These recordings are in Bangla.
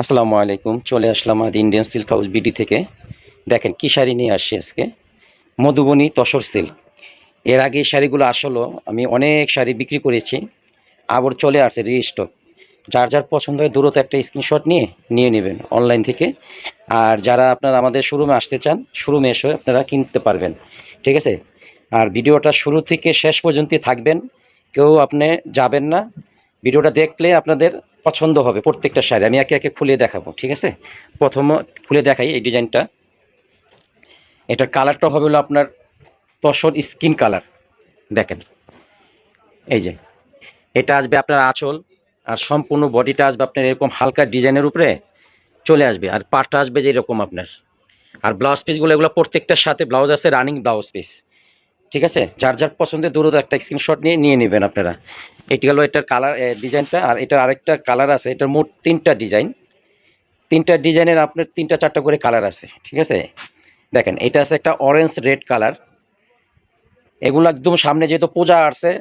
আসসালামু আলাইকুম। চলে আসলাম ইন্ডিয়ান সিল্ক হাউস বিডি থেকে। দেখেন কি শাড়ি নিয়ে আসছি আজকে। মধুবনী তসর সিল্ক। এর আগে এই শাড়িগুলো আসলো আমি অনেক শাড়ি বিক্রি করেছি, আবার চলে আসছে রিস্টক। যার যার পছন্দ হয় দ্রুত একটা স্ক্রিনশট নিয়ে নেবেন অনলাইন থেকে। আর যারা আপনারা আমাদের শোরুমে আসতে চান, শোরুমে এসে আপনারা কিনতে পারবেন, ঠিক আছে। আর ভিডিওটা শুরু থেকে শেষ পর্যন্তই থাকবেন, কেউ আপনি যাবেন না। ভিডিওটা দেখলে আপনাদের পছন্দ হবে প্রত্যেকটা শাড়ি। আমি একে একে খুলে দেখাবো, ঠিক আছে। প্রথমে খুলে দেখাই এই ডিজাইনটা। এটার কালারটা হবে হলো আপনার তসর স্কিন কালার। দেখেন এই যে, এটা আসবে আপনার আঁচল, আর সম্পূর্ণ বডিটা আসবে আপনার এরকম হালকা ডিজাইনের উপরে চলে আসবে, আর পাটটা আসবে যে এরকম আপনার। আর ব্লাউজ পিসগুলো এগুলো প্রত্যেকটার সাথে ব্লাউজ আছে, রানিং ব্লাউজ পিস, ঠিক আছে। যার যার পছন্দের দ্রুত একটা স্ক্রিনশট নিয়ে নেবেন আপনারা। এটি হলো এটার কালার ডিজাইনটা। আর এটার আরেকটা কালার আছে, এটার মোট তিনটা ডিজাইন। তিনটা ডিজাইনের আপনার তিনটা চারটা করে কালার আছে, ঠিক আছে। দেখেন এটা আছে একটা অরেঞ্জ রেড কালার। এগুলো একদম সামনে যেহেতু পূজা আসছে,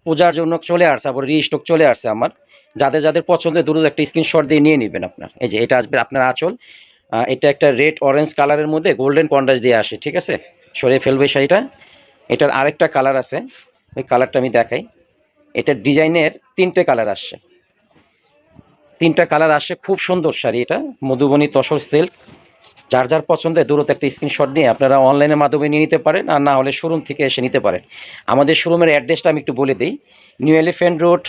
পূজার জন্য চলে আসছে, আবার রিস্টক চলে আসছে আমার। যাদের যাদের পছন্দের দ্রুত একটা স্ক্রিনশট দিয়ে নিয়ে নেবেন আপনার। এই যে এটা আসবে আপনার আঁচল। এটা একটা রেড অরেঞ্জ কালারের মধ্যে গোল্ডেন কন্ট্রাস্ট দিয়ে আসে, ঠিক আছে। সরিয়ে ফেলবে শাড়িটা। এটার আরেকটা কালার আছে, ওই কালারটা আমি দেখাই। এটার ডিজাইনের তিনটে কালার আসছে, তিনটা কালার আসছে। খুব সুন্দর শাড়ি এটা, মধুবনী তসর সিল্ক। যার যার পছন্দের দ্রুত একটা স্ক্রিনশট নিয়ে আপনারা অনলাইনের মাধ্যমে নিয়ে নিতে পারেন, আর না হলে শোরুম থেকে এসে নিতে পারেন। আমাদের শোরুমের অ্যাড্রেসটা আমি একটু বলে দিই। নিউ এলিফ্যান্ট রোড,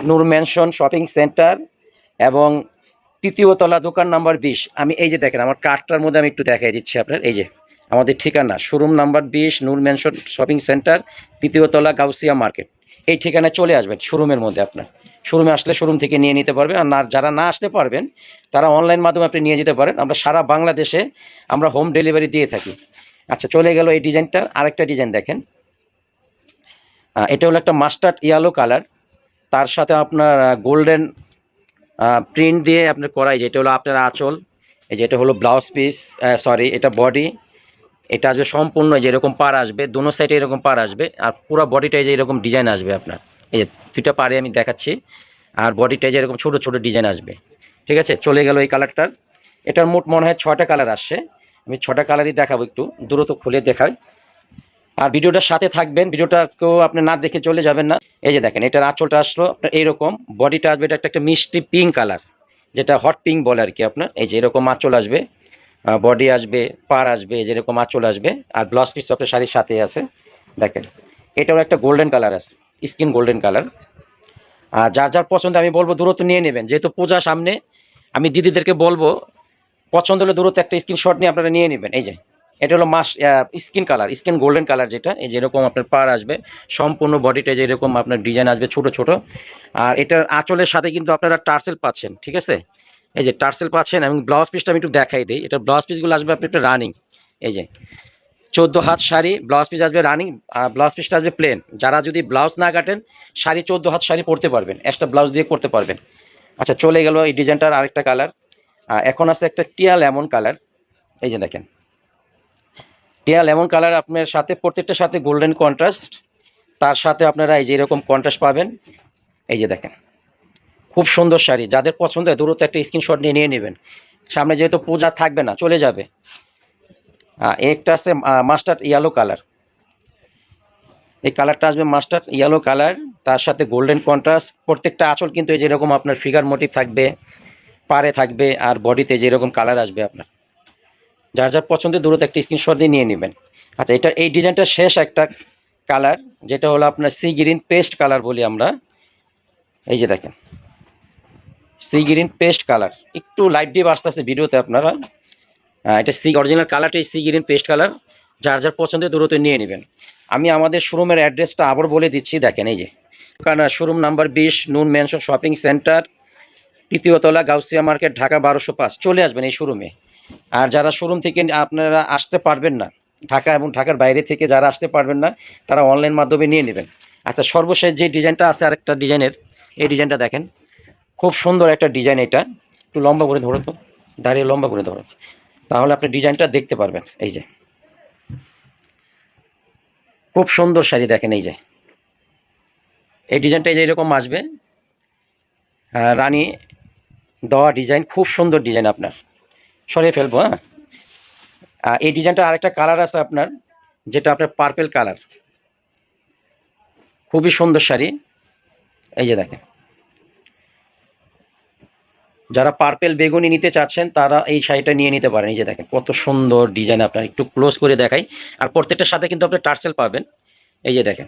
নূর ম্যানশন শপিং সেন্টার, এবং তৃতীয় তলা, দোকান নাম্বার 20। আমি এই যে দেখেন আমার কার্ডটার মধ্যে আমি একটু দেখাই দিচ্ছি আপনার। এই যে আমাদের ঠিকানা, শোরুম নাম্বার 20, নূর ম্যানশন শপিং সেন্টার, তৃতীয় তলা, গাউসিয়া মার্কেট। এই ঠিকানায় চলে আসবেন শোরুমের মধ্যে। আপনার শোরুমে আসলে শোরুম থেকে নিয়ে নিতে পারবেন, আর না যারা না আসতে পারবেন তারা অনলাইন মাধ্যমে আপনি নিয়ে যেতে পারেন। আমরা সারা বাংলাদেশে আমরা হোম ডেলিভারি দিয়ে থাকি। আচ্ছা, চলে গেল এই ডিজাইনটা। আরেকটা ডিজাইন দেখেন। এটা হলো একটা মাস্টার্ড ইয়েলো কালার, তার সাথে আপনার গোল্ডেন প্রিন্ট দিয়ে আপনার করাই। যেটা হলো আপনার আঁচল। এই যে এটা হলো ব্লাউজ পিস, সরি এটা বডি। এটা আসবে সম্পূর্ণ যেরকম পার আসবে, দোনো সাইডে এরকম পার আসবে, আর পুরো বডিটাই যে এরকম ডিজাইন আসবে আপনার। এই যে দুইটা পারে আমি দেখাচ্ছি, আর বডিটাই যে এরকম ছোটো ছোটো ডিজাইন আসবে, ঠিক আছে। চলে গেল এই কালারটার। এটার মোট মনে হয় 6টা কালার আসছে। আমি 6টা কালারই দেখাবো, একটু দ্রুত খুলে দেখাই। আর ভিডিওটার সাথে থাকবেন, ভিডিওটা কেউ আপনি না দেখে চলে যাবেন না। এই যে দেখেন এটার আঁচলটা আসলো আপনার এইরকম, বডিটা আসবে এটা একটা মিষ্টি পিঙ্ক কালার, যেটা হট পিঙ্ক বলে আর কি আপনার। এই যে এরকম আঁচল আসবে, বডি আসবে, পার আসবে, যেরকম আঁচল আসবে, আর ব্লাউজ পিস আপনার শাড়ির সাথে আছে। দেখেন এটাও একটা গোল্ডেন কালার আছে, স্কিন গোল্ডেন কালার। আর যার যার পছন্দ আমি বলবো দ্রুত নিয়ে নেবেন, যেহেতু পূজা সামনে। আমি দিদিদেরকে বলবো পছন্দ হলে দ্রুত একটা স্ক্রিনশট নিয়ে আপনারা নিয়ে নেবেন। এই যে এটা হলো skin colour, skin golden colour, যেটা এই যে এরকম আপনার পার আসবে, সম্পূর্ণ বডিটা যে এরকম আপনার ডিজাইন আসবে ছোট ছোট। আর এটার আঁচলের সাথে কিন্তু আপনারা টার্সেল পাচ্ছেন, ঠিক আছে। এই যে টার্সেল পাচ্ছেন, এবং ব্লাউজ পিসটা আমি একটু দেখাই দিই। এটা ব্লাউজ পিসগুলো আসবে আপনি একটা রানিং। এই যে 14 হাত শাড়ি, ব্লাউজ পিস আসবে রানিং, আর ব্লাউজ পিসটা আসবে প্লেন। যারা যদি ব্লাউজ না কাটেন, শাড়ি 14 হাত শাড়ি পরতে পারবেন, এক্সট্রা ব্লাউজ দিয়ে করতে পারবেন। আচ্ছা, চলে গেল এই ডিজাইনটার আরেকটা কালার। এখন আছে একটা টিয়া লেমন কালার। এই যে দেখেন টিয়া লেমন কালার, আপনার সাথে প্রত্যেকটার সাথে গোল্ডেন কন্ট্রাস্ট, তার সাথে আপনারা এই যে এরকম কন্ট্রাস্ট পাবেন। এই যে দেখেন খুব সুন্দর শাড়ি। যাদের পছন্দ হয় দ্রুত একটা স্ক্রিনশট নিয়ে নেবেন। সামনে যেহেতু পূজা থাকবে না, চলে যাবে। একটা আছে মাস্টার্ড ইয়েলো কালার। এই কালারটা আসবে মাস্টার্ড ইয়েলো কালার, তার সাথে গোল্ডেন কন্ট্রাস্ট। প্রত্যেকটা আঁচল কিন্তু এই যেরকম আপনার ফিগার মোটিভ থাকবে, পারে থাকবে, আর বডিতে যেরকম কালার আসবে আপনার। যার যার পছন্দের দ্রুত একটা স্ক্রিনশট দিয়ে নিয়ে নেবেন। আচ্ছা, এটা এই ডিজাইনটা শেষ একটা কালার, যেটা হলো আপনার সি গ্রিন পেস্ট কালার বলি আমরা। এই যে দেখেন সি গ্রিন পেস্ট কালার, একটু লাইট দিয়ে আসতে আসতে ভিডিওতে আপনারা। এটা অরিজিনাল কালারটাই সি গ্রিন পেস্ট কালার। যার যার পছন্দের দ্রুত নিয়ে নেবেন। আমি আমাদের শোরুমের অ্যাড্রেসটা আবার বলে দিচ্ছি, দেখেন এই যে। কারণ শোরুম নাম্বার 20, নূর ম্যানশন শপিং সেন্টার, তৃতীয় তলা, গাউসিয়া মার্কেট, ঢাকা 1205। চলে আসবেন এই শোরুমে। আর যারা শোরুম থেকে আপনারা আসতে পারবেন না, ঢাকা এবং ঢাকার বাইরে থেকে যারা আসতে পারবেন না, তারা অনলাইন মাধ্যমে নিয়ে নেবেন। আচ্ছা, সর্বশেষ যে ডিজাইনটা আছে আরেকটা ডিজাইনের, এই ডিজাইনটা দেখেন খুব সুন্দর একটা ডিজাইন। এটা একটু লম্বা করে ধরো তো, দাঁড়িয়ে লম্বা করে ধরো, তাহলে আপনি ডিজাইনটা দেখতে পারবেন। এই যে খুব সুন্দর শাড়ি, দেখেন এই যে এই ডিজাইনটা এই যে এরকম আসবে, রানী দেওয়া ডিজাইন, খুব সুন্দর ডিজাইন। আপনার সরিয়ে ফেলবো, হ্যাঁ। এই ডিজাইনটা আরেকটা কালার আছে আপনার, যেটা আপনার পার্পেল কালার, খুবই সুন্দর শাড়ি। এই যে দেখেন, যারা পার্পেল বেগুনি নিতে চাচ্ছেন তারা এই শাড়িটা নিয়ে নিতে পারেন। এই যে দেখেন কত সুন্দর ডিজাইন, আপনার একটু ক্লোজ করে দেখাই। আর প্রত্যেকটার সাথে কিন্তু আপনি টার্সেল পাবেন। এই যে দেখেন,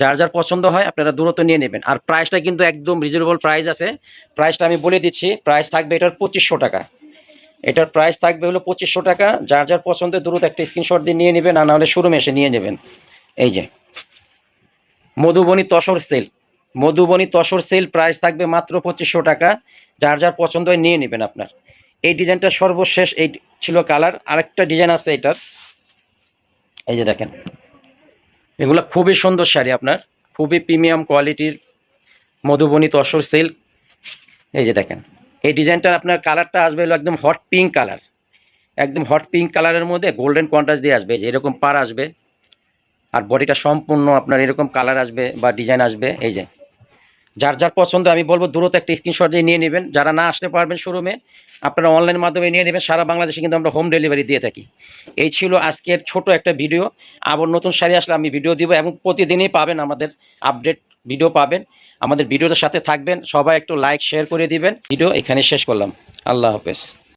যার যার পছন্দ হয় আপনারা দূরত্ব নিয়ে নেবেন। আর প্রাইসটা কিন্তু একদম রিজনেবল প্রাইস আছে। প্রাইসটা আমি বলে দিচ্ছি, প্রাইস থাকবে এটার 2500 টাকা। এটার প্রাইস থাকবে হলো 2500 টাকা। যার যার পছন্দের দ্রুত একটা স্ক্রিনশট দিয়ে নিয়ে নেবেন, আর নাহলে শোরুমে এসে নিয়ে নেবেন। এই যে Madhubani tussar sale, Madhubani tussar sale, price থাকবে মাত্র 2500 টাকা। যার যার পছন্দ হয় নিয়ে নেবেন আপনার। এই ডিজাইনটা সর্বশেষ এই ছিল কালার। আরেকটা ডিজাইন আছে এটার, এই যে দেখেন, এগুলো খুবই সুন্দর শাড়ি, আপনার খুবই প্রিমিয়াম কোয়ালিটির মধুবনী তসর সেল। এই যে দেখেন, এই ডিজাইনটার আপনার কালারটা আসবে হলো একদম হট পিঙ্ক কালার, একদম হট পিঙ্ক কালারের মধ্যে গোল্ডেন কন্ট্রাস্ট দিয়ে আসবে। যে এরকম পার আসবে, আর বডিটা সম্পূর্ণ আপনার এরকম কালার আসবে বা ডিজাইন আসবে। এই যে যার যার পছন্দ, আমি বলবো দ্রুত একটা স্ক্রিনশট দিয়ে নিয়ে নেবেন। যারা না আসতে পারবেন শোরুমে, আপনারা অনলাইনের মাধ্যমে নিয়ে নেবেন। সারা বাংলাদেশে কিন্তু আমরা হোম ডেলিভারি দিয়ে থাকি। এই ছিল আজকের ছোট একটা ভিডিও। আবার নতুন শাড়ি আসলে আমি ভিডিও দিব, এবং প্রতিদিনই পাবেন আমাদের আপডেট ভিডিও পাবেন। আমাদের ভিডিওটার সাথে থাকবেন। সবাই একটু লাইক শেয়ার করে দিবেন। ভিডিও এখানে শেষ করলাম। আল্লাহ হাফেজ।